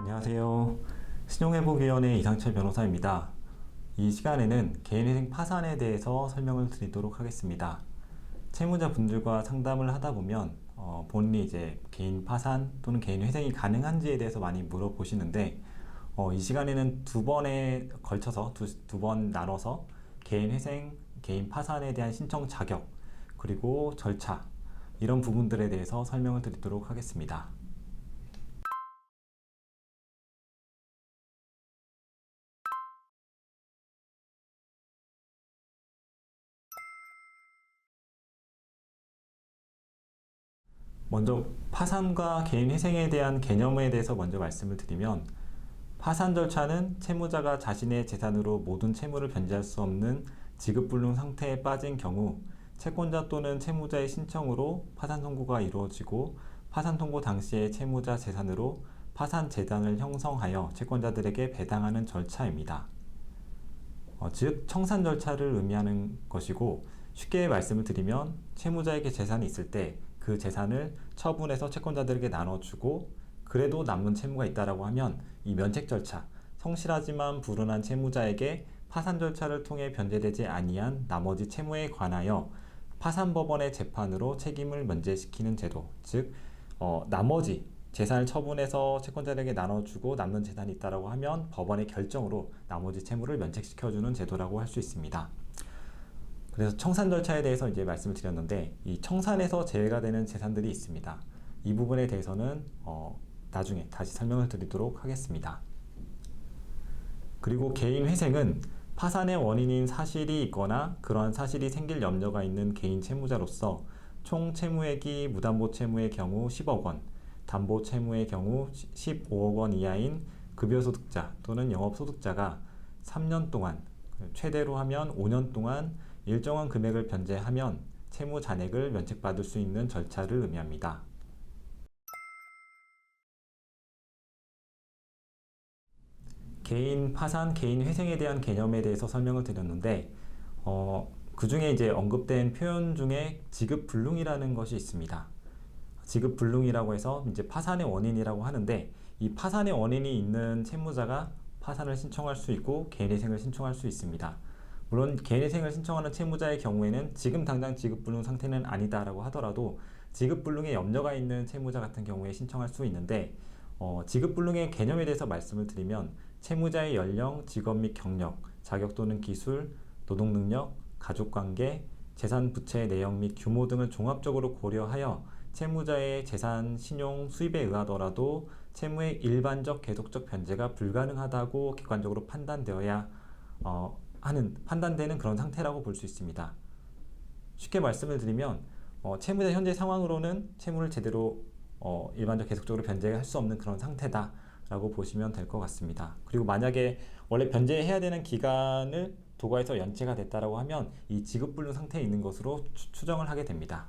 안녕하세요. 신용회복위원회 이상철 변호사입니다. 이 시간에는 개인회생 파산에 대해서 설명을 드리도록 하겠습니다. 채무자분들과 상담을 하다 보면 본인이 이제 개인 파산 또는 개인 회생이 가능한지에 대해서 많이 물어보시는데 이 시간에는 두 번에 걸쳐서 두 번 나눠서 개인 회생, 개인 파산에 대한 신청 자격 그리고 절차 이런 부분들에 대해서 설명을 드리도록 하겠습니다. 먼저 파산과 개인 회생에 대한 개념에 대해서 먼저 말씀을 드리면 파산 절차는 채무자가 자신의 재산으로 모든 채무를 변제할 수 없는 지급불능 상태에 빠진 경우 채권자 또는 채무자의 신청으로 파산 선고가 이루어지고 파산 통고 당시에 채무자 재산으로 파산 재단을 형성하여 채권자들에게 배당하는 절차입니다. 즉 청산 절차를 의미하는 것이고 쉽게 말씀을 드리면 채무자에게 재산이 있을 때 그 재산을 처분해서 채권자들에게 나눠주고 그래도 남는 채무가 있다라고 하면 이 면책 절차, 성실하지만 불운한 채무자에게 파산 절차를 통해 변제되지 아니한 나머지 채무에 관하여 파산법원의 재판으로 책임을 면제시키는 제도, 즉 나머지 재산을 처분해서 채권자들에게 나눠주고 남는 재산이 있다라고 하면 법원의 결정으로 나머지 채무를 면책시켜주는 제도라고 할 수 있습니다. 그래서 청산 절차에 대해서 이제 말씀을 드렸는데 이 청산에서 제외가 되는 재산들이 있습니다. 이 부분에 대해서는 나중에 다시 설명을 드리도록 하겠습니다. 그리고 개인 회생은 파산의 원인인 사실이 있거나 그러한 사실이 생길 염려가 있는 개인 채무자로서 총 채무액이 무담보 채무의 경우 10억 원, 담보 채무의 경우 15억 원 이하인 급여소득자 또는 영업소득자가 3년 동안, 최대로 하면 5년 동안 일정한 금액을 변제하면 채무 잔액을 면책받을 수 있는 절차를 의미합니다. 개인 파산, 개인 회생에 대한 개념에 대해서 설명을 드렸는데 그 중에 이제 언급된 표현 중에 지급불능이라는 것이 있습니다. 지급불능이라고 해서 이제 파산의 원인이라고 하는데 이 파산의 원인이 있는 채무자가 파산을 신청할 수 있고 개인회생을 신청할 수 있습니다. 물론 개인회생을 신청하는 채무자의 경우에는 지금 당장 지급불능 상태는 아니다라고 하더라도 지급불능에 염려가 있는 채무자 같은 경우에 신청할 수 있는데 지급불능의 개념에 대해서 말씀을 드리면 채무자의 연령, 직업 및 경력, 자격 또는 기술, 노동능력, 가족관계, 재산 부채의 내용 및 규모 등을 종합적으로 고려하여 채무자의 재산, 신용, 수입에 의하더라도 채무의 일반적 계속적 변제가 불가능하다고 객관적으로 판단되어야 판단되는 그런 상태라고 볼 수 있습니다. 쉽게 말씀을 드리면 채무자 현재 상황으로는 채무를 제대로 일반적 계속적으로 변제할 수 없는 그런 상태다 라고 보시면 될 것 같습니다. 그리고 만약에 원래 변제해야 되는 기간을 도과해서 연체가 됐다라고 하면 이 지급불능 상태에 있는 것으로 추정을 하게 됩니다.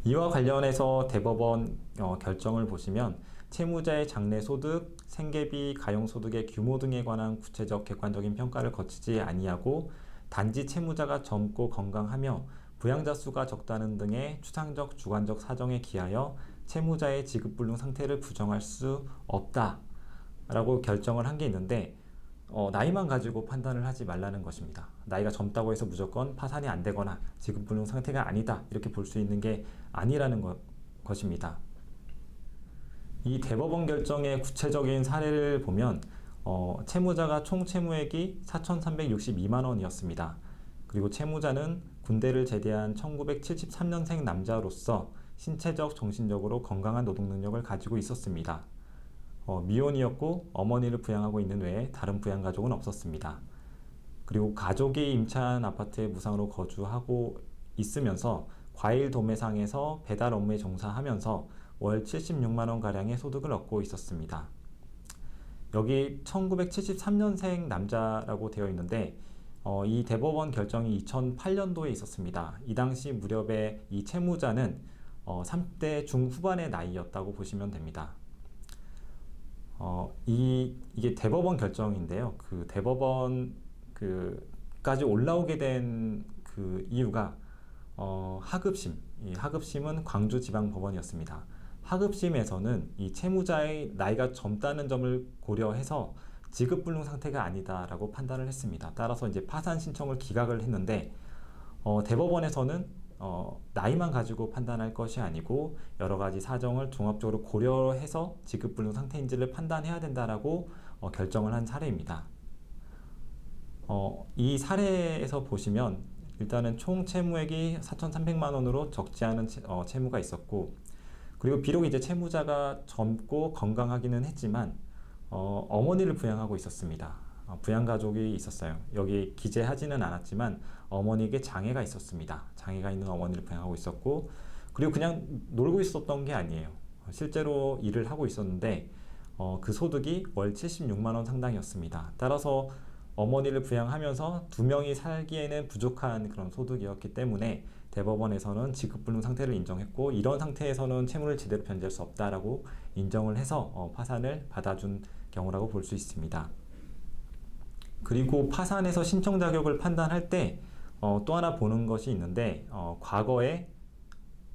이와 관련해서 대법원 결정을 보시면 채무자의 장래소득, 생계비, 가용소득의 규모 등에 관한 구체적 객관적인 평가를 거치지 아니하고 단지 채무자가 젊고 건강하며 부양자 수가 적다는 등의 추상적, 주관적 사정에 기하여 채무자의 지급불능 상태를 부정할 수 없다라고 결정을 한 게 있는데 나이만 가지고 판단을 하지 말라는 것입니다. 나이가 젊다고 해서 무조건 파산이 안 되거나 지급불능 상태가 아니다 이렇게 볼 수 있는 게 아니라는 것입니다. 이 대법원 결정의 구체적인 사례를 보면 채무자가 총 채무액이 4,362만 원이었습니다. 그리고 채무자는 군대를 제대한 1973년생 남자로서 신체적, 정신적으로 건강한 노동능력을 가지고 있었습니다. 미혼이었고 어머니를 부양하고 있는 외에 다른 부양가족은 없었습니다. 그리고 가족이 임차한 아파트에 무상으로 거주하고 있으면서 과일 도매상에서 배달 업무에 종사하면서 월 76만 원가량의 소득을 얻고 있었습니다. 여기 1973년생 남자라고 되어 있는데 이 대법원 결정이 2008년도에 있었습니다. 이 당시 무렵에 이 채무자는 30대 중후반의 나이였다고 보시면 됩니다. 이게 대법원 결정인데요. 그 대법원 까지 올라오게 된 그 이유가 하급심, 이 하급심은 광주지방법원이었습니다. 하급심에서는 이 채무자의 나이가 젊다는 점을 고려해서 지급불능 상태가 아니다라고 판단을 했습니다. 따라서 이제 파산 신청을 기각을 했는데 대법원에서는 나이만 가지고 판단할 것이 아니고 여러 가지 사정을 종합적으로 고려해서 지급불능 상태인지를 판단해야 된다라고 결정을 한 사례입니다. 이 사례에서 보시면 일단은 총 채무액이 4,300만 원으로 적지 않은 채무가 있었고, 그리고 비록 이제 채무자가 젊고 건강하기는 했지만 어머니를 부양하고 있었습니다. 부양 가족이 있었어요. 여기 기재하지는 않았지만 어머니에게 장애가 있었습니다. 장애가 있는 어머니를 부양하고 있었고, 그리고 그냥 놀고 있었던 게 아니에요. 실제로 일을 하고 있었는데 그 소득이 월 76만 원 상당이었습니다. 따라서 어머니를 부양하면서 두 명이 살기에는 부족한 그런 소득이었기 때문에 대법원에서는 지급불능 상태를 인정했고, 이런 상태에서는 채무를 제대로 변제할 수 없다라고 인정을 해서 파산을 받아준 경우라고 볼 수 있습니다. 그리고 파산에서 신청 자격을 판단할 때 또 하나 보는 것이 있는데, 과거에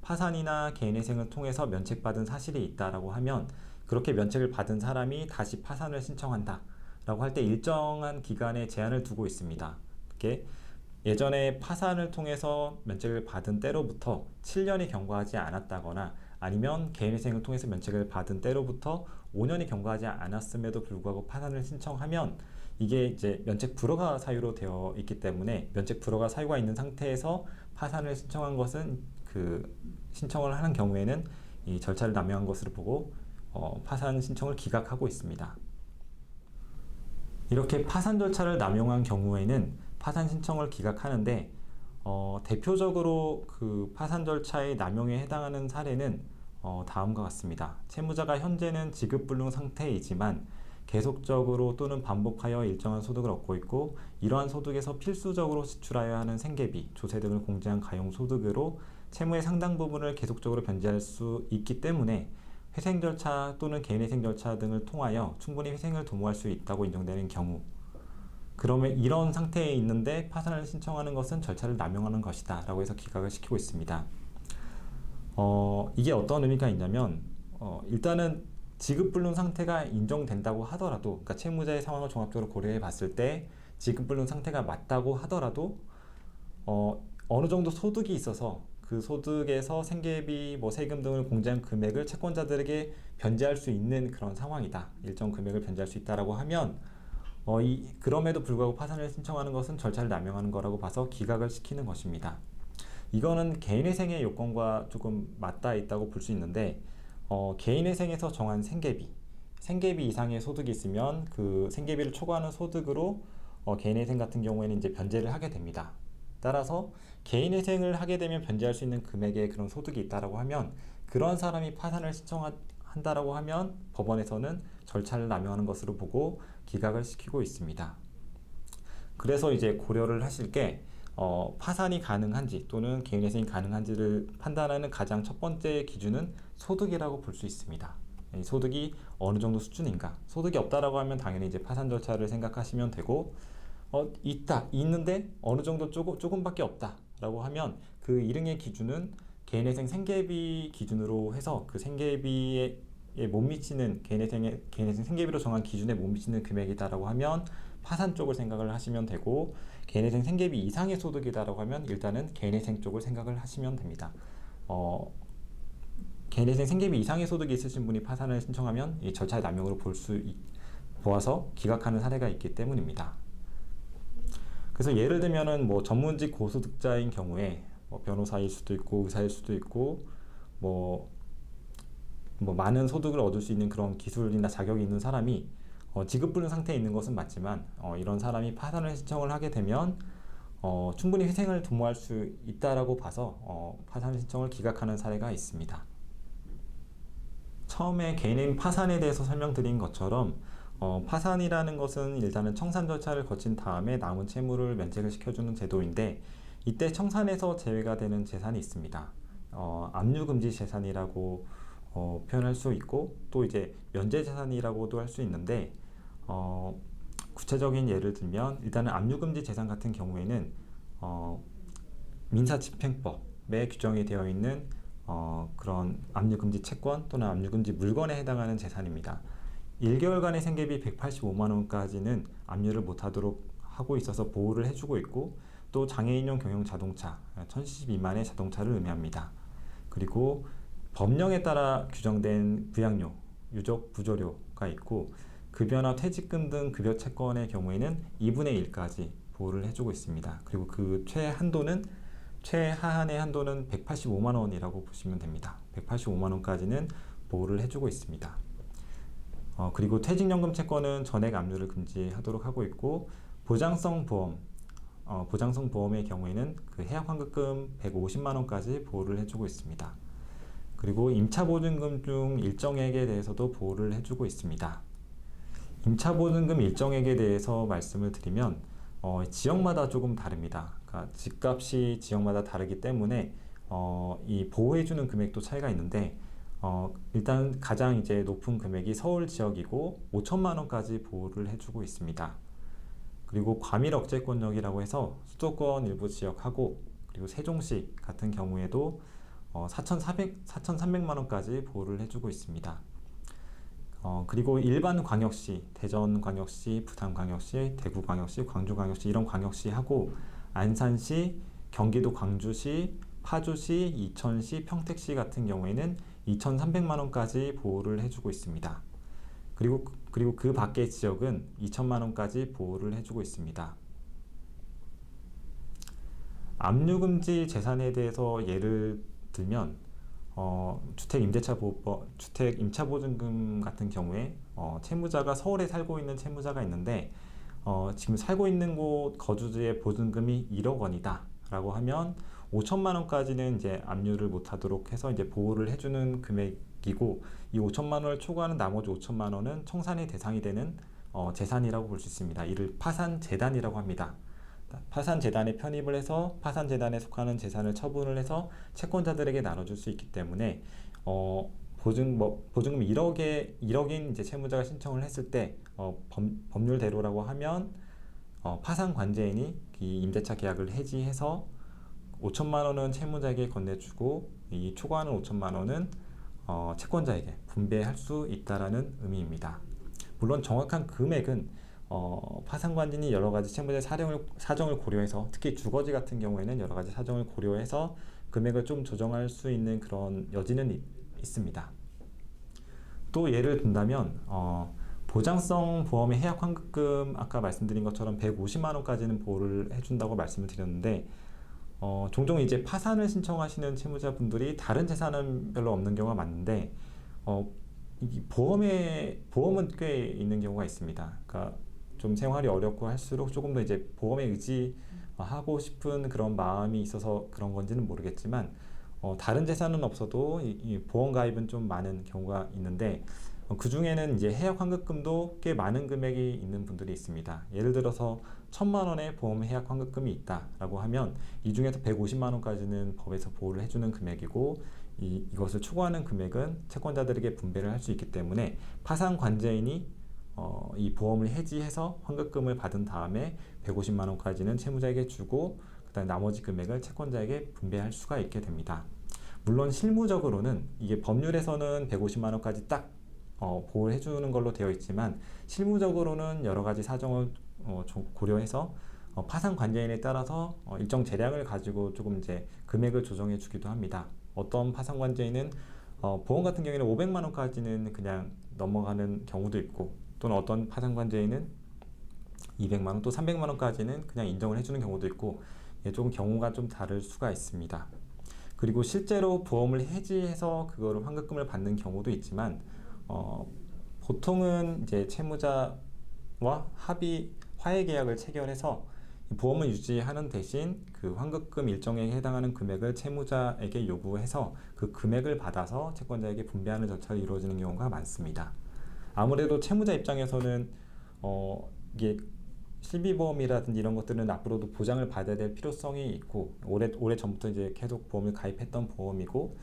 파산이나 개인회생을 통해서 면책받은 사실이 있다라고 하면 그렇게 면책을 받은 사람이 다시 파산을 신청한다 라고 할 때 일정한 기간에 제한을 두고 있습니다. 이렇게 예전에 파산을 통해서 면책을 받은 때로부터 7년이 경과하지 않았다거나 아니면 개인회생을 통해서 면책을 받은 때로부터 5년이 경과하지 않았음에도 불구하고 파산을 신청하면 이게 이제 면책 불허가 사유로 되어 있기 때문에 면책 불허가 사유가 있는 상태에서 파산을 신청한 것은 신청을 하는 경우에는 이 절차를 남용한 것으로 보고 파산 신청을 기각하고 있습니다. 이렇게 파산 절차를 남용한 경우에는 파산 신청을 기각하는데 대표적으로 그 파산 절차의 남용에 해당하는 사례는 다음과 같습니다. 채무자가 현재는 지급불능 상태이지만 계속적으로 또는 반복하여 일정한 소득을 얻고 있고, 이러한 소득에서 필수적으로 지출하여야 하는 생계비, 조세 등을 공제한 가용소득으로 채무의 상당 부분을 계속적으로 변제할 수 있기 때문에 회생 절차 또는 개인회생 절차 등을 통하여 충분히 회생을 도모할 수 있다고 인정되는 경우, 그러면 이런 상태에 있는데 파산을 신청하는 것은 절차를 남용하는 것이다 라고 해서 기각을 시키고 있습니다. 이게 어떤 의미가 있냐면 일단은 지급불능 상태가 인정된다고 하더라도, 그러니까 채무자의 상황을 종합적으로 고려해 봤을 때 지급불능 상태가 맞다고 하더라도 어느 정도 소득이 있어서 그 소득에서 생계비, 세금 등을 공제한 금액을 채권자들에게 변제할 수 있는 그런 상황이다. 일정 금액을 변제할 수 있다라고 하면 그럼에도 불구하고 파산을 신청하는 것은 절차를 남용하는 거라고 봐서 기각을 시키는 것입니다. 이거는 개인회생의 요건과 조금 맞닿아 있다고 볼 수 있는데, 개인회생에서 정한 생계비 이상의 소득이 있으면 그 생계비를 초과하는 소득으로 개인회생 같은 경우에는 이제 변제를 하게 됩니다. 따라서 개인회생을 하게 되면 변제할 수 있는 금액의 그런 소득이 있다라고 하면, 그런 사람이 파산을 신청한다라고 하면 법원에서는 절차를 남용하는 것으로 보고 기각을 시키고 있습니다. 그래서 이제 고려를 하실 게 파산이 가능한지 또는 개인회생이 가능한지를 판단하는 가장 첫 번째 기준은 소득이라고 볼 수 있습니다. 이 소득이 어느 정도 수준인가. 소득이 없다라고 하면 당연히 이제 파산 절차를 생각하시면 되고, 있는데 어느 정도 조금밖에 없다라고 하면 그 이릉의 기준은 개인회생 생계비 기준으로 해서 그 생계비에 못 미치는 개인회생 생계비로 정한 기준에 못 미치는 금액이다라고 하면 파산 쪽을 생각을 하시면 되고, 개인회생 생계비 이상의 소득이다라고 하면 일단은 개인회생 쪽을 생각을 하시면 됩니다. 개인회생 생계비 이상의 소득이 있으신 분이 파산을 신청하면 이 절차의 남용으로 보아서 기각하는 사례가 있기 때문입니다. 그래서 예를 들면은 전문직 고소득자인 경우에 변호사일 수도 있고 의사일 수도 있고 많은 소득을 얻을 수 있는 그런 기술이나 자격이 있는 사람이 지급불능 상태에 있는 것은 맞지만 이런 사람이 파산을 신청을 하게 되면 충분히 회생을 도모할 수 있다라고 봐서 파산 신청을 기각하는 사례가 있습니다. 처음에 개인회생 파산에 대해서 설명드린 것처럼 파산이라는 것은 일단은 청산 절차를 거친 다음에 남은 채무를 면책을 시켜주는 제도인데, 이때 청산에서 제외가 되는 재산이 있습니다. 압류금지 재산이라고 표현할 수 있고, 또 이제 면제재산이라고도 할 수 있는데, 구체적인 예를 들면 일단은 압류금지 재산 같은 경우에는 민사집행법에 규정이 되어 있는 그런 압류금지 채권 또는 압류금지 물건에 해당하는 재산입니다. 1개월간의 생계비 185만 원까지는 압류를 못하도록 하고 있어서 보호를 해주고 있고, 또 장애인용 경영 자동차 1000cc 미만의 자동차를 의미합니다. 그리고 법령에 따라 규정된 부양료, 유족 부조료가 있고, 급여나 퇴직금 등 급여 채권의 경우에는 2분의 1까지 보호를 해주고 있습니다. 그리고 그 최하한의 한도는 185만 원이라고 보시면 됩니다. 185만 원까지는 보호를 해주고 있습니다. 그리고 퇴직연금 채권은 전액 압류를 금지하도록 하고 있고, 보장성 보험의 경우에는 그 해약환급금 150만 원까지 보호를 해주고 있습니다. 그리고 임차보증금 중 일정액에 대해서도 보호를 해주고 있습니다. 임차보증금 일정액에 대해서 말씀을 드리면 지역마다 조금 다릅니다. 그러니까 집값이 지역마다 다르기 때문에 이 보호해주는 금액도 차이가 있는데, 일단 가장 이제 높은 금액이 서울 지역이고 5천만 원까지 보호를 해주고 있습니다. 그리고 과밀 억제권역이라고 해서 수도권 일부 지역하고, 그리고 세종시 같은 경우에도 4,300만 원까지 보호를 해주고 있습니다. 그리고 일반 광역시, 대전광역시, 부산광역시, 대구광역시, 광주광역시 이런 광역시하고, 안산시, 경기도 광주시, 파주시, 이천시, 평택시 같은 경우에는 2,300만 원까지 보호를 해주고 있습니다. 그리고 그 밖의 지역은 2천만 원까지 보호를 해주고 있습니다. 압류금지 재산에 대해서 예를 들면 주택 임차보증금 같은 경우에 채무자가 서울에 살고 있는 채무자가 있는데, 지금 살고 있는 곳 거주지의 보증금이 1억 원이다 라고 하면 5천만 원까지는 이제 압류를 못하도록 해서 이제 보호를 해주는 금액이고, 이 5천만 원을 초과하는 나머지 5천만 원은 청산의 대상이 되는 재산이라고 볼 수 있습니다. 이를 파산재단이라고 합니다. 파산재단에 편입을 해서 파산재단에 속하는 재산을 처분을 해서 채권자들에게 나눠줄 수 있기 때문에 보증금 1억인 이제 채무자가 신청을 했을 때 법률대로라고 하면 파산관제인이 이 임대차 계약을 해지해서 5천만 원은 채무자에게 건네주고, 이 초과하는 5천만 원은 채권자에게 분배할 수 있다라는 의미입니다. 물론 정확한 금액은 파산관진이 여러 가지 채무자의 사정을 고려해서, 특히 주거지 같은 경우에는 여러 가지 사정을 고려해서 금액을 좀 조정할 수 있는 그런 여지는 있습니다. 또 예를 든다면 보장성 보험의 해약 환급금, 아까 말씀드린 것처럼 150만 원까지는 보호를 해준다고 말씀을 드렸는데, 종종 이제 파산을 신청하시는 채무자분들이 다른 재산은 별로 없는 경우가 많은데, 보험은 꽤 있는 경우가 있습니다. 그러니까 좀 생활이 어렵고 할수록 조금 더 이제 보험에 의지하고 싶은 그런 마음이 있어서 그런 건지는 모르겠지만, 다른 재산은 없어도 이 보험 가입은 좀 많은 경우가 있는데, 그 중에는 이제 해약 환급금도 꽤 많은 금액이 있는 분들이 있습니다. 예를 들어서 1,000만 원의 보험 해약 환급금이 있다라고 하면 이 중에서 150만 원까지는 법에서 보호를 해주는 금액이고, 이것을 초과하는 금액은 채권자들에게 분배를 할 수 있기 때문에 파산 관제인이 이 보험을 해지해서 환급금을 받은 다음에 150만 원까지는 채무자에게 주고, 그다음 나머지 금액을 채권자에게 분배할 수가 있게 됩니다. 물론 실무적으로는 이게 법률에서는 150만 원까지 딱 보호를 해주는 걸로 되어 있지만, 실무적으로는 여러 가지 사정을 고려해서 파산 관제인에 따라서 일정 재량을 가지고 조금 이제 금액을 조정해 주기도 합니다. 어떤 파산 관제인은 보험 같은 경우에는 500만 원까지는 그냥 넘어가는 경우도 있고, 또는 어떤 파산 관제인은 200만 원 또 300만 원까지는 그냥 인정을 해주는 경우도 있고, 조금 경우가 좀 다를 수가 있습니다. 그리고 실제로 보험을 해지해서 그거를 환급금을 받는 경우도 있지만, 보통은 이제 채무자와 화해 계약을 체결해서 보험을 유지하는 대신 그 환급금 일정액에 해당하는 금액을 채무자에게 요구해서 그 금액을 받아서 채권자에게 분배하는 절차가 이루어지는 경우가 많습니다. 아무래도 채무자 입장에서는 이게 실비보험이라든지 이런 것들은 앞으로도 보장을 받아야 될 필요성이 있고, 오래 전부터 이제 계속 보험을 가입했던 보험이고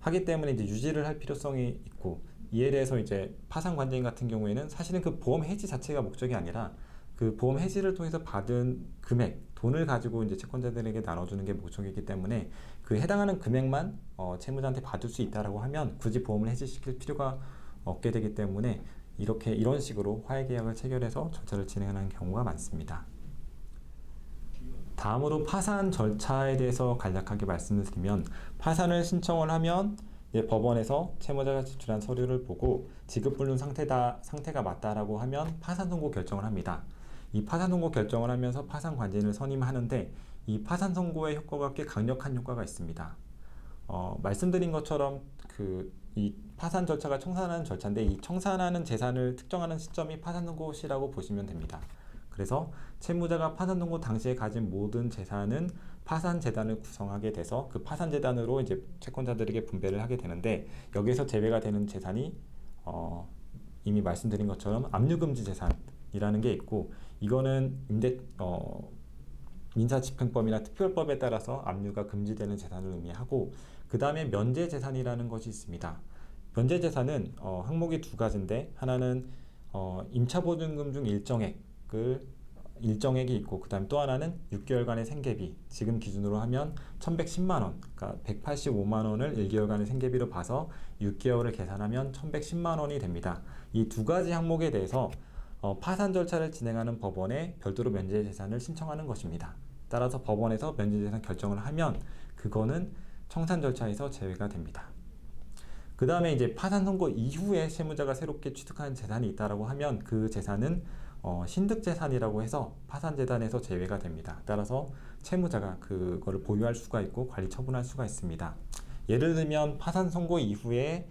하기 때문에 이제 유지를 할 필요성이 있고, 이에 대해서 이제 파산 관제인 같은 경우에는 사실은 그 보험 해지 자체가 목적이 아니라 그 보험 해지를 통해서 받은 금액, 돈을 가지고 이제 채권자들에게 나눠주는 게 목적이기 때문에 그 해당하는 금액만 채무자한테 받을 수 있다라고 하면 굳이 보험을 해지시킬 필요가 없게 되기 때문에 이런 식으로 화해계약을 체결해서 절차를 진행하는 경우가 많습니다. 다음으로 파산 절차에 대해서 간략하게 말씀을 드리면, 파산을 신청을 하면 법원에서 채무자가 제출한 서류를 보고 지급불능 상태가 맞다라고 하면 파산 선고 결정을 합니다. 이 파산 선고 결정을 하면서 파산 관제인을 선임하는데, 이 파산 선고의 효과가 꽤 강력한 효과가 있습니다. 말씀드린 것처럼 이 파산 절차가 청산하는 절차인데, 이 청산하는 재산을 특정하는 시점이 파산 선고 시라고 보시면 됩니다. 그래서 채무자가 파산 선고 당시에 가진 모든 재산은 파산 재단을 구성하게 돼서 그 파산 재단으로 이제 채권자들에게 분배를 하게 되는데, 여기에서 제외가 되는 재산이 이미 말씀드린 것처럼 압류금지 재산이라는 게 있고, 이거는 민사집행법이나 특별법에 따라서 압류가 금지되는 재산을 의미하고, 그 다음에 면제재산이라는 것이 있습니다. 면제재산은 항목이 두 가지인데, 하나는 임차보증금 중 일정액이 있고, 그 다음에 또 하나는 6개월간의 생계비, 지금 기준으로 하면 1110만 원, 그러니까 185만 원을 1개월간의 생계비로 봐서 6개월을 계산하면 1110만 원이 됩니다. 이 두 가지 항목에 대해서 파산 절차를 진행하는 법원에 별도로 면제재산을 신청하는 것입니다. 따라서 법원에서 면제재산 결정을 하면 그거는 청산 절차에서 제외가 됩니다. 그 다음에 이제 파산 선고 이후에 채무자가 새롭게 취득한 재산이 있다라고 하면 그 재산은 신득재산이라고 해서 파산재단에서 제외가 됩니다. 따라서 채무자가 그거를 보유할 수가 있고 관리 처분할 수가 있습니다. 예를 들면 파산 선고 이후에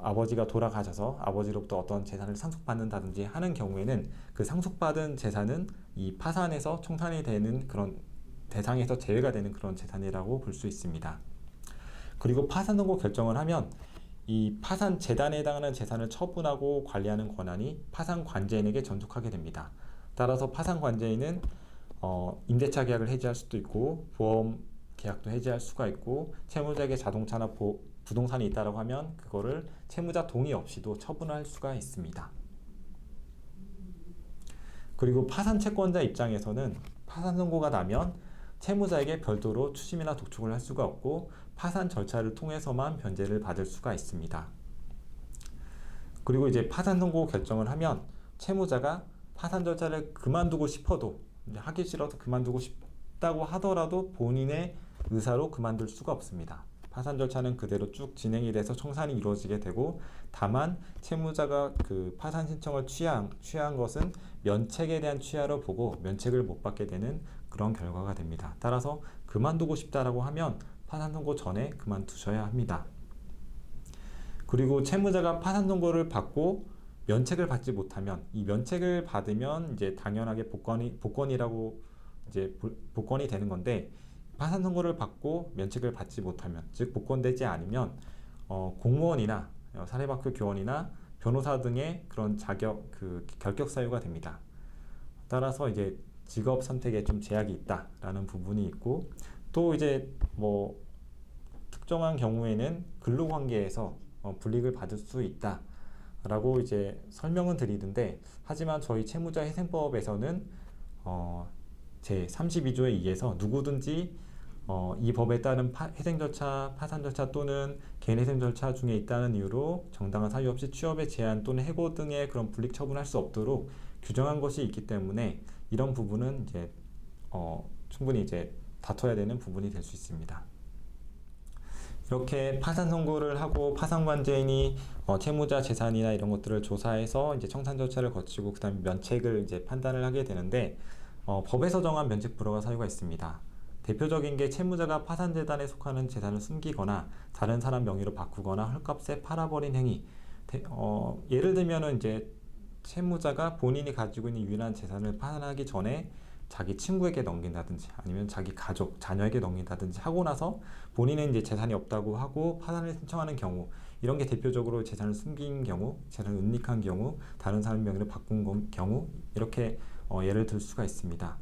아버지가 돌아가셔서 아버지로부터 어떤 재산을 상속받는다든지 하는 경우에는 그 상속받은 재산은 이 파산에서 청산이 되는 그런 대상에서 제외가 되는 그런 재산이라고 볼 수 있습니다. 그리고 파산 선고 결정을 하면 이 파산 재단에 해당하는 재산을 처분하고 관리하는 권한이 파산 관제인에게 전속하게 됩니다. 따라서 파산 관제인은 임대차 계약을 해지할 수도 있고, 보험 계약도 해지할 수가 있고, 채무자에게 자동차나 부동산이 있다고 하면 그거를 채무자 동의 없이도 처분할 수가 있습니다. 그리고 파산 채권자 입장에서는 파산 선고가 나면 채무자에게 별도로 추심이나 독촉을 할 수가 없고, 파산 절차를 통해서만 변제를 받을 수가 있습니다. 그리고 이제 파산 선고 결정을 하면 채무자가 파산 절차를 그만두고 싶어도, 하기 싫어서 그만두고 싶다고 하더라도 본인의 의사로 그만둘 수가 없습니다. 파산 절차는 그대로 쭉 진행이 돼서 청산이 이루어지게 되고, 다만 채무자가 그 파산 신청을 취한 것은 면책에 대한 취하로 보고 면책을 못 받게 되는 그런 결과가 됩니다. 따라서 그만두고 싶다라고 하면 파산 선고 전에 그만두셔야 합니다. 그리고 채무자가 파산 선고를 받고 면책을 받지 못하면, 이 면책을 받으면 이제 당연하게 복권이라고 이제 복권이 되는 건데, 파산 선고를 받고 면책을 받지 못하면, 즉 복권되지 않으면 공무원이나 사립학교 교원이나 변호사 등의 그런 결격 사유가 됩니다. 따라서 이제 직업 선택에 좀 제약이 있다라는 부분이 있고, 또 이제 특정한 경우에는 근로관계에서 불이익을 받을 수 있다라고 이제 설명은 드리는데, 하지만 저희 채무자회생법에서는 제 32조에 의해서 누구든지 이 법에 따른 회생 절차, 파산 절차 또는 개인 회생 절차 중에 있다는 이유로 정당한 사유 없이 취업의 제한 또는 해고 등의 그런 불이익 처분할 수 없도록 규정한 것이 있기 때문에, 이런 부분은 이제 충분히 이제 다퉈야 되는 부분이 될 수 있습니다. 이렇게 파산 선고를 하고 파산관제인이 채무자 재산이나 이런 것들을 조사해서 이제 청산 절차를 거치고 그다음에 면책을 이제 판단을 하게 되는데, 법에서 정한 면책 불허가 사유가 있습니다. 대표적인 게 채무자가 파산재단에 속하는 재산을 숨기거나 다른 사람 명의로 바꾸거나 헐값에 팔아버린 행위. 예를 들면은 이제 채무자가 본인이 가지고 있는 유일한 재산을 파산하기 전에 자기 친구에게 넘긴다든지 아니면 자기 가족, 자녀에게 넘긴다든지 하고 나서 본인은 이제 재산이 없다고 하고 파산을 신청하는 경우, 이런 게 대표적으로 재산을 숨긴 경우, 재산을 은닉한 경우, 다른 사람 명의로 바꾼 경우, 이렇게 예를 들 수가 있습니다.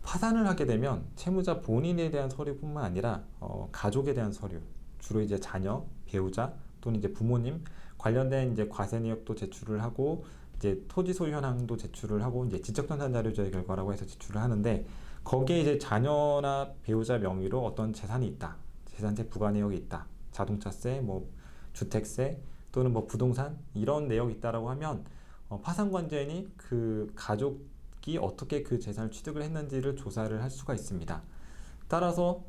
파산을 하게 되면 채무자 본인에 대한 서류뿐만 아니라 가족에 대한 서류, 주로 이제 자녀, 배우자 또는 이제 부모님 관련된 이제 과세 내역도 제출을 하고, 이제 토지 소유 현황도 제출을 하고 이제 지적전산 자료조회 결과라고 해서 제출을 하는데 거기에 이제 자녀나 배우자 명의로 어떤 재산이 있다, 재산세 부과 내역이 있다, 자동차세, 뭐 주택세 또는 뭐 부동산 이런 내역이 있다라고 하면 파산관계인이 그 가족이 어떻게 그 재산을 취득을 했는지를 조사를 할 수가 있습니다. 따라서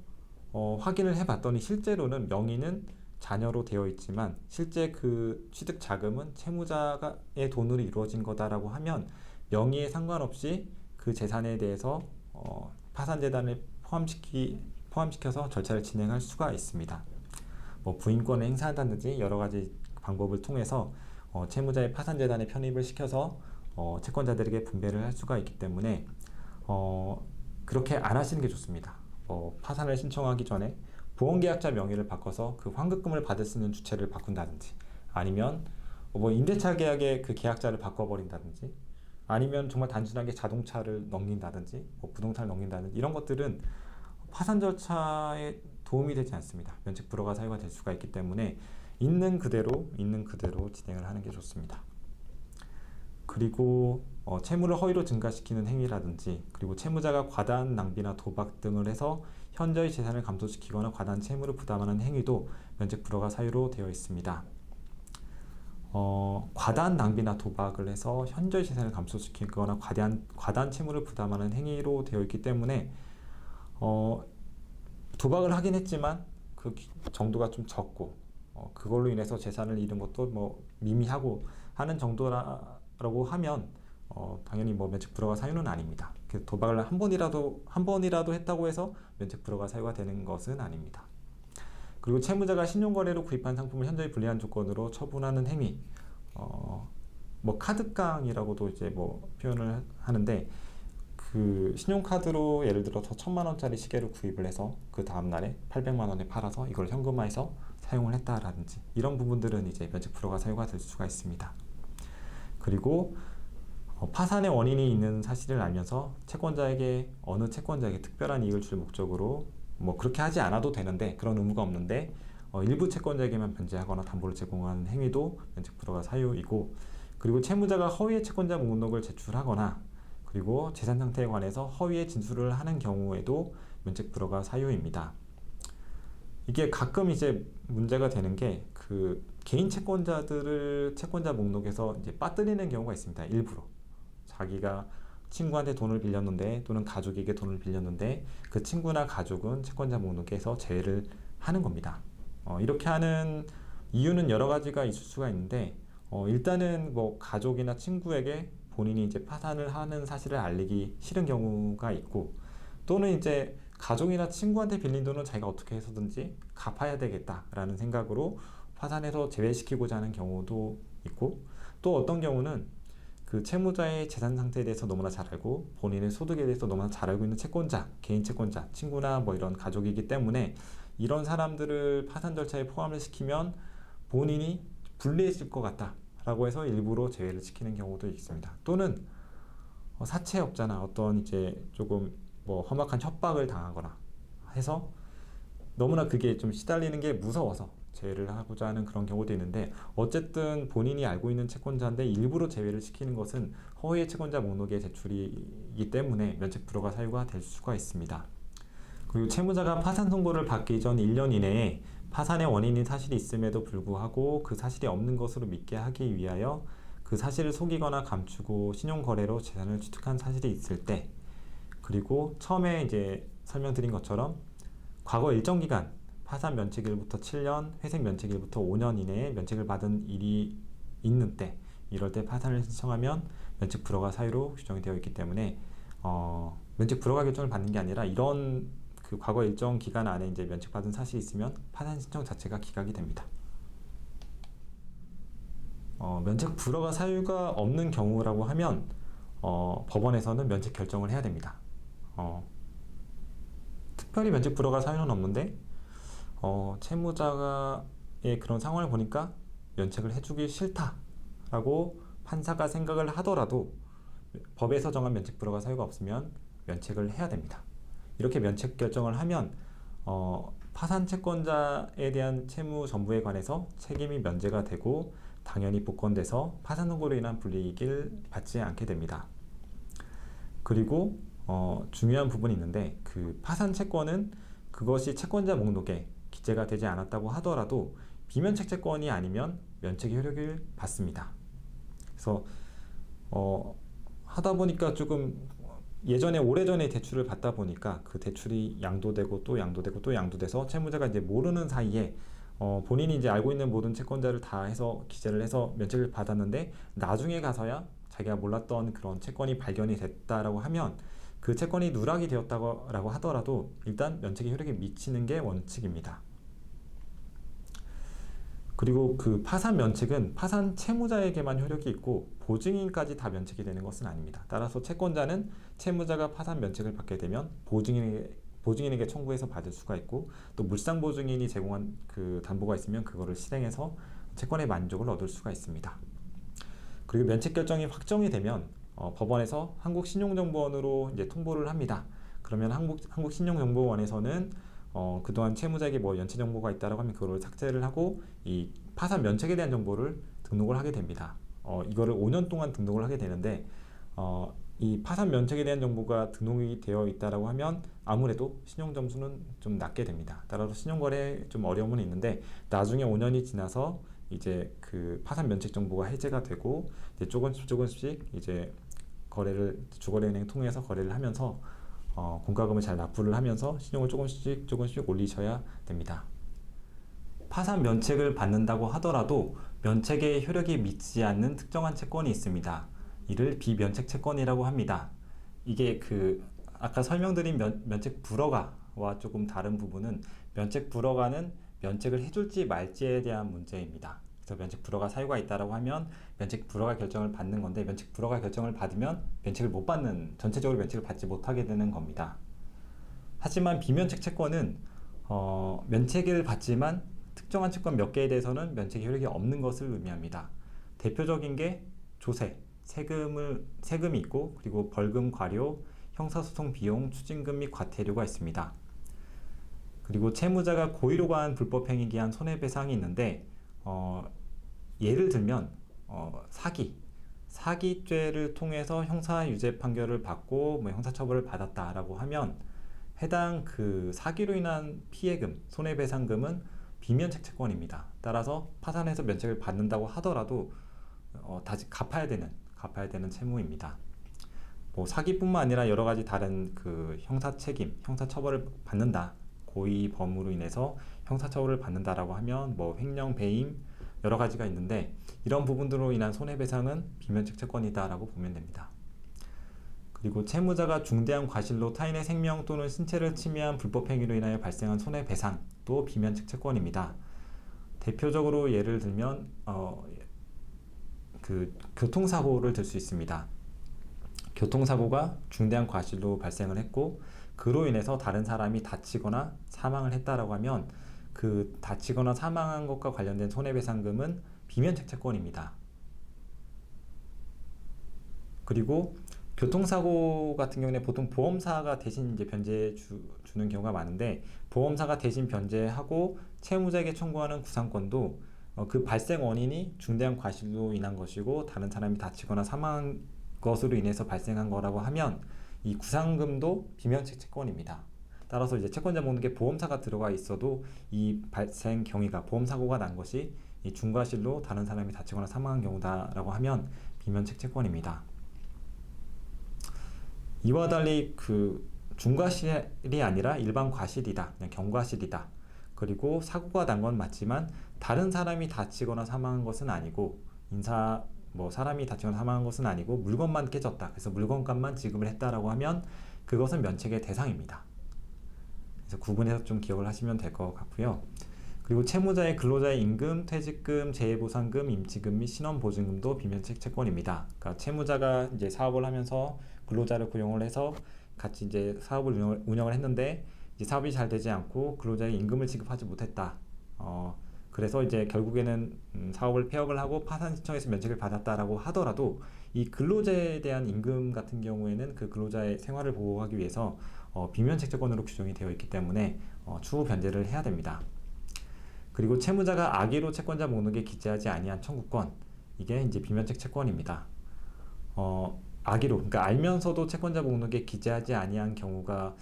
확인을 해봤더니 실제로는 명의는 자녀로 되어 있지만 실제 그 취득 자금은 채무자의 돈으로 이루어진 거다라고 하면 명의에 상관없이 그 재산에 대해서 파산재단을 포함시켜서 절차를 진행할 수가 있습니다. 뭐 부인권을 행사한다든지 여러 가지 방법을 통해서 채무자의 파산재단에 편입을 시켜서 채권자들에게 분배를 할 수가 있기 때문에 그렇게 안 하시는 게 좋습니다. 파산을 신청하기 전에 보험계약자 명의를 바꿔서 그 환급금을 받을 수 있는 주체를 바꾼다든지 아니면 뭐 임대차 계약의 그 계약자를 바꿔버린다든지 아니면 정말 단순하게 자동차를 넘긴다든지 뭐 부동산을 넘긴다든지 이런 것들은 파산 절차에 도움이 되지 않습니다. 면책 불허가 사유가 될 수가 있기 때문에 있는 그대로 진행을 하는 게 좋습니다. 그리고 채무를 허위로 증가시키는 행위라든지 그리고 채무자가 과다한 낭비나 도박 등을 해서 현저히 재산을 감소시키거나 과다한 채무를 부담하는 행위도 면책 불허가 사유로 되어 있습니다. 과다한 낭비나 도박을 해서 현저히 재산을 감소시키거나 과다한 채무를 부담하는 행위로 되어 있기 때문에 도박을 하긴 했지만 그 정도가 좀 적고 그걸로 인해서 재산을 잃은 것도 뭐 미미하고 하는 정도라고 하면 당연히 뭐 면책 불허가 사유는 아닙니다. 도박을 한 번이라도 했다고 해서 면책 불허가 사유가 되는 것은 아닙니다. 그리고 채무자가 신용거래로 구입한 상품을 현저히 불리한 조건으로 처분하는 행위, 뭐 카드깡이라고도 이제 뭐 표현을 하는데 그 신용카드로 예를 들어서 1,000만 원짜리 시계를 구입을 해서 그 다음 날에 800만 원에 팔아서 이걸 현금화해서 사용을 했다라든지 이런 부분들은 이제 면책 불허가 사유가 될 수가 있습니다. 그리고 파산의 원인이 있는 사실을 알면서 어느 채권자에게 특별한 이익을 줄 목적으로 뭐 그렇게 하지 않아도 되는데 그런 의무가 없는데 일부 채권자에게만 변제하거나 담보를 제공하는 행위도 면책 불허가 사유이고 그리고 채무자가 허위의 채권자 목록을 제출하거나 그리고 재산 상태에 관해서 허위의 진술을 하는 경우에도 면책 불허가 사유입니다. 이게 가끔 이제 문제가 되는 게 그 개인 채권자들을 채권자 목록에서 이제 빠뜨리는 경우가 있습니다. 일부러 자기가 친구한테 돈을 빌렸는데 또는 가족에게 돈을 빌렸는데 그 친구나 가족은 채권자 목록에서 제외를 하는 겁니다. 이렇게 하는 이유는 여러 가지가 있을 수가 있는데 일단은 뭐 가족이나 친구에게 본인이 이제 파산을 하는 사실을 알리기 싫은 경우가 있고 또는 이제 가족이나 친구한테 빌린 돈은 자기가 어떻게 해서든지 갚아야 되겠다라는 생각으로 파산해서 제외시키고자 하는 경우도 있고 또 어떤 경우는 그 채무자의 재산 상태에 대해서 너무나 잘 알고 본인의 소득에 대해서 너무나 잘 알고 있는 채권자, 개인 채권자, 친구나 뭐 이런 가족이기 때문에 이런 사람들을 파산 절차에 포함을 시키면 본인이 불리해질 것 같다 라고 해서 일부러 제외를 시키는 경우도 있습니다. 또는 사채업자나 어떤 이제 조금 뭐 험악한 협박을 당하거나 해서 너무나 그게 좀 시달리는 게 무서워서 제외를 하고자 하는 그런 경우도 있는데 어쨌든 본인이 알고 있는 채권자인데 일부러 제외를 시키는 것은 허위의 채권자 목록의 제출이기 때문에 면책 불허가 사유가 될 수가 있습니다. 그리고 채무자가 파산 선고를 받기 전 1년 이내에 파산의 원인인 사실이 있음에도 불구하고 그 사실이 없는 것으로 믿게 하기 위하여 그 사실을 속이거나 감추고 신용거래로 재산을 취득한 사실이 있을 때 그리고 처음에 이제 설명드린 것처럼 과거 일정 기간 파산 면책일부터 7년, 회생 면책일부터 5년 이내에 면책을 받은 일이 있는 때 이럴 때 파산을 신청하면 면책 불허가 사유로 규정이 되어 있기 때문에 면책 불허가 결정을 받는 게 아니라 이런 그 과거 일정 기간 안에 이제 면책받은 사실이 있으면 파산 신청 자체가 기각이 됩니다. 면책 불허가 사유가 없는 경우라고 하면 법원에서는 면책 결정을 해야 됩니다. 특별히 면책 불허가 사유는 없는데 채무자의 그런 상황을 보니까 면책을 해주기 싫다라고 판사가 생각을 하더라도 법에서 정한 면책 불허가 사유가 없으면 면책을 해야 됩니다. 이렇게 면책 결정을 하면 파산 채권자에 대한 채무 전부에 관해서 책임이 면제가 되고 당연히 복권돼서 파산 선고로 인한 불이익을 받지 않게 됩니다. 그리고 중요한 부분이 있는데 그 파산 채권은 그것이 채권자 목록에 기재가 되지 않았다고 하더라도 비면책 채권이 아니면 면책의 효력을 받습니다. 그래서 하다 보니까 조금 예전에 오래전에 대출을 받다 보니까 그 대출이 양도되고 또 양도되고 또 양도돼서 채무자가 이제 모르는 사이에 본인이 이제 알고 있는 모든 채권자를 다 해서 기재를 해서 면책을 받았는데 나중에 가서야 자기가 몰랐던 그런 채권이 발견이 됐다라고 하면 그 채권이 누락이 되었다고 하더라도 일단 면책의 효력이 미치는 게 원칙입니다. 그리고 그 파산 면책은 파산 채무자에게만 효력이 있고 보증인까지 다 면책이 되는 것은 아닙니다. 따라서 채권자는 채무자가 파산 면책을 받게 되면 보증인에게 청구해서 받을 수가 있고 또 물상 보증인이 제공한 그 담보가 있으면 그거를 실행해서 채권의 만족을 얻을 수가 있습니다. 그리고 면책 결정이 확정이 되면 법원에서 한국신용정보원으로 이제 통보를 합니다. 그러면 한국신용정보원에서는 그동안 채무자에게 뭐 연체 정보가 있다라고 하면 그거를 삭제를 하고 이 파산 면책에 대한 정보를 등록을 하게 됩니다. 이거를 5년 동안 등록을 하게 되는데 이 파산 면책에 대한 정보가 등록이 되어 있다라고 하면 아무래도 신용 점수는 좀 낮게 됩니다. 따라서 신용거래에 좀 어려움은 있는데 나중에 5년이 지나서 이제 그 파산 면책 정보가 해제가 되고 이제 조금씩 이제 거래를 주거래은행 통해서 거래를 하면서 공과금을 잘 납부를 하면서 신용을 조금씩 올리셔야 됩니다. 파산 면책을 받는다고 하더라도 면책의 효력이 미치지 않는 특정한 채권이 있습니다. 이를 비면책 채권이라고 합니다. 이게 그 아까 설명드린 면책 불허가와 조금 다른 부분은 면책 불허가는 면책을 해줄지 말지에 대한 문제입니다. 그래서 면책 불허가 사유가 있다라고 하면 면책 불허가 결정을 받는 건데 면책 불허가 결정을 받으면 면책을 못 받는 전체적으로 면책을 받지 못하게 되는 겁니다. 하지만 비면책 채권은 면책을 받지만 특정한 채권 몇 개에 대해서는 면책의 효력이 없는 것을 의미합니다. 대표적인 게 조세, 세금이 있고 그리고 벌금, 과료, 형사소송 비용, 추징금 및 과태료가 있습니다. 그리고 채무자가 고의로 가한 불법행위에 의한 손해배상이 있는데 예를 들면 사기죄를 통해서 형사유죄 판결을 받고 뭐 형사처벌을 받았다라고 하면 해당 그 사기로 인한 피해금, 손해배상금은 비면책 채권입니다. 따라서 파산해서 면책을 받는다고 하더라도 다시 갚아야 되는 채무입니다. 뭐 사기뿐만 아니라 여러 가지 다른 그 형사 책임, 형사 처벌을 받는다. 고의 범으로 인해서 형사처벌을 받는다라고 하면 뭐 횡령, 배임 여러 가지가 있는데 이런 부분들로 인한 손해배상은 비면책 채권이다라고 보면 됩니다. 그리고 채무자가 중대한 과실로 타인의 생명 또는 신체를 침해한 불법행위로 인하여 발생한 손해배상도 비면책 채권입니다. 대표적으로 예를 들면 그 교통사고를 들 수 있습니다. 교통사고가 중대한 과실로 발생을 했고 그로 인해서 다른 사람이 다치거나 사망을 했다라고 하면 그 다치거나 사망한 것과 관련된 손해배상금은 비면책 채권입니다. 그리고 교통사고 같은 경우에 보통 보험사가 대신 이제 변제해 주는 경우가 많은데 보험사가 대신 변제하고 채무자에게 청구하는 구상권도 그 발생 원인이 중대한 과실로 인한 것이고 다른 사람이 다치거나 사망한 것으로 인해서 발생한 거라고 하면 이 구상금도 비면책 채권입니다. 따라서 이제 채권자 목록에 보험사가 들어가 있어도 이 발생 경위가 보험사고가 난 것이 이 중과실로 다른 사람이 다치거나 사망한 경우다라고 하면 비면책 채권입니다. 이와 달리 그 중과실이 아니라 일반 과실이다, 그냥 경과실이다. 그리고 사고가 난 건 맞지만 다른 사람이 다치거나 사망한 것은 아니고 사람이 다치거나 사망한 것은 아니고 물건만 깨졌다. 그래서 물건값만 지급을 했다라고 하면 그것은 면책의 대상입니다. 그래서 구분해서 좀 기억을 하시면 될 것 같고요. 그리고 채무자의 근로자의 임금, 퇴직금, 재해보상금, 임치금 및 신원보증금도 비면책 채권입니다. 그러니까 채무자가 이제 사업을 하면서 근로자를 고용을 해서 같이 이제 사업을 운영을 했는데 이제 사업이 잘 되지 않고 근로자의 임금을 지급하지 못했다. 그래서 이제 결국에는 사업을 폐업을 하고 파산 신청해서 면책을 받았다라고 하더라도 이 근로자에 대한 임금 같은 경우에는 그 근로자의 생활을 보호하기 위해서 비면책 채권으로 규정이 되어 있기 때문에 추후 변제를 해야 됩니다. 그리고 채무자가 악의로 채권자 목록에 기재하지 아니한 청구권, 이게 이제 비면책 채권입니다. 악의로, 그러니까 알면서도 채권자 목록에 기재하지 아니한 경우가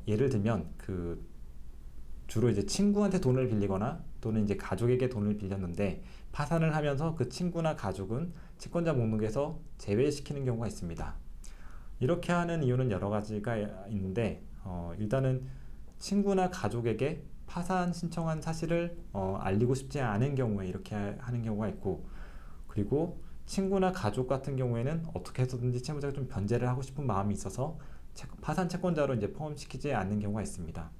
예를 들면 주로 이제 친구한테 돈을 빌리거나 또는 이제 가족에게 돈을 빌렸는데 파산을 하면서 그 친구나 가족은 채권자 목록에서 제외시키는 경우가 있습니다. 이렇게 하는 이유는 여러 가지가 있는데 일단은 친구나 가족에게 파산 신청한 사실을 알리고 싶지 않은 경우에 이렇게 하는 경우가 있고, 그리고 친구나 가족 같은 경우에는 어떻게 해서든지 채무자가 좀 변제를 하고 싶은 마음이 있어서 파산 채권자로 이제 포함시키지 않는 경우가 있습니다.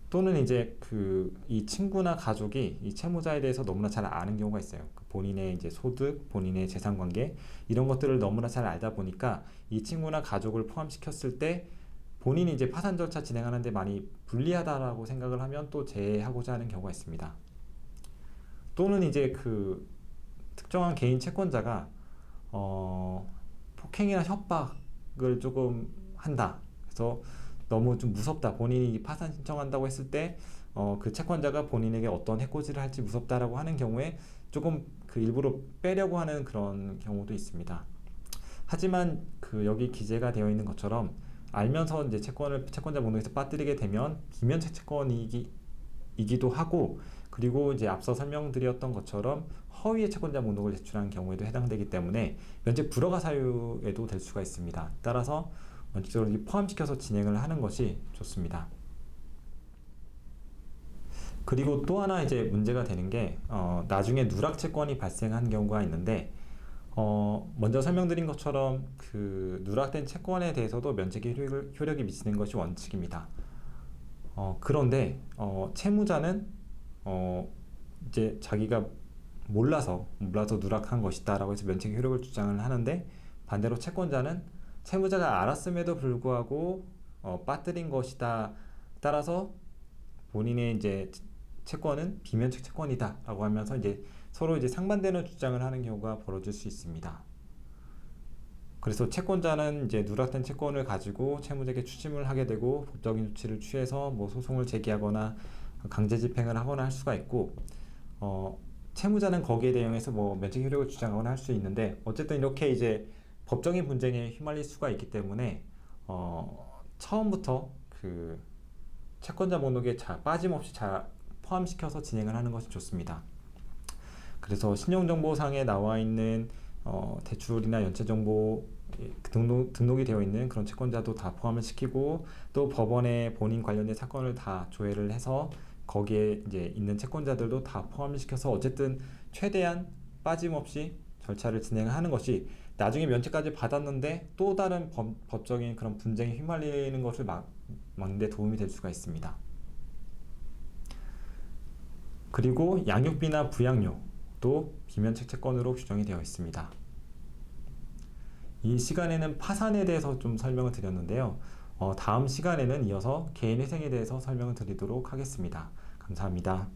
또는 이제 이 친구나 가족이 이 채무자에 대해서 너무나 잘 아는 경우가 있어요. 본인의 이제 소득, 본인의 재산 관계 이런 것들을 너무나 잘 알다 보니까 이 친구나 가족을 포함시켰을 때 본인이 이제 파산 절차 진행하는데 많이 불리하다라고 생각을 하면 또 제외하고자 하는 경우가 있습니다. 또는 이제 특정한 개인 채권자가 폭행이나 협박을 조금 한다. 그래서 너무 좀 무섭다. 본인이 파산 신청한다고 했을 때 그 채권자가 본인에게 어떤 해코지를 할지 무섭다라고 하는 경우에 조금 일부러 빼려고 하는 그런 경우도 있습니다. 하지만 여기 기재가 되어 있는 것처럼 알면서 이제 채권자 목록에서 빠뜨리게 되면 비면책 채권이기도 하고, 그리고 이제 앞서 설명드렸던 것처럼 허위의 채권자 목록을 제출한 경우에도 해당되기 때문에 면책 불허가 사유에도 될 수가 있습니다. 따라서 원칙적으로 포함시켜서 진행을 하는 것이 좋습니다. 그리고 또 하나 이제 문제가 되는 게 나중에 누락 채권이 발생한 경우가 있는데 먼저 설명드린 것처럼 누락된 채권에 대해서도 면책의 효력이 미치는 것이 원칙입니다. 그런데 채무자는 이제 자기가 몰라서 누락한 것이다라고 해서 면책의 효력을 주장을 하는데, 반대로 채권자는 채무자가 알았음에도 불구하고 빠뜨린 것이다. 따라서 본인의 이제 채권은 비면책 채권이다라고 하면서 이제 서로 이제 상반되는 주장을 하는 경우가 벌어질 수 있습니다. 그래서 채권자는 이제 누락된 채권을 가지고 채무자에게 추심을 하게 되고 법적인 조치를 취해서 소송을 제기하거나 강제 집행을 하거나 할 수가 있고, 채무자는 거기에 대응해서 면책 효력을 주장하거나 할 수 있는데, 어쨌든 이렇게 이제 법적인 분쟁에 휘말릴 수가 있기 때문에 처음부터 채권자 목록에 빠짐없이 포함시켜서 진행을 하는 것이 좋습니다. 그래서 신용정보상에 나와 있는 대출이나 연체정보 등록이 되어 있는 그런 채권자도 다 포함을 시키고, 또 법원에 본인 관련된 사건을 다 조회를 해서 거기에 이제 있는 채권자들도 다 포함을 시켜서 어쨌든 최대한 빠짐없이 절차를 진행하는 것이 나중에 면책까지 받았는데 또 다른 법적인 그런 분쟁에 휘말리는 것을 막는 데 도움이 될 수가 있습니다. 그리고 양육비나 부양료도 비면책 채권으로 규정이 되어 있습니다. 이 시간에는 파산에 대해서 좀 설명을 드렸는데요. 다음 시간에는 이어서 개인회생에 대해서 설명을 드리도록 하겠습니다. 감사합니다.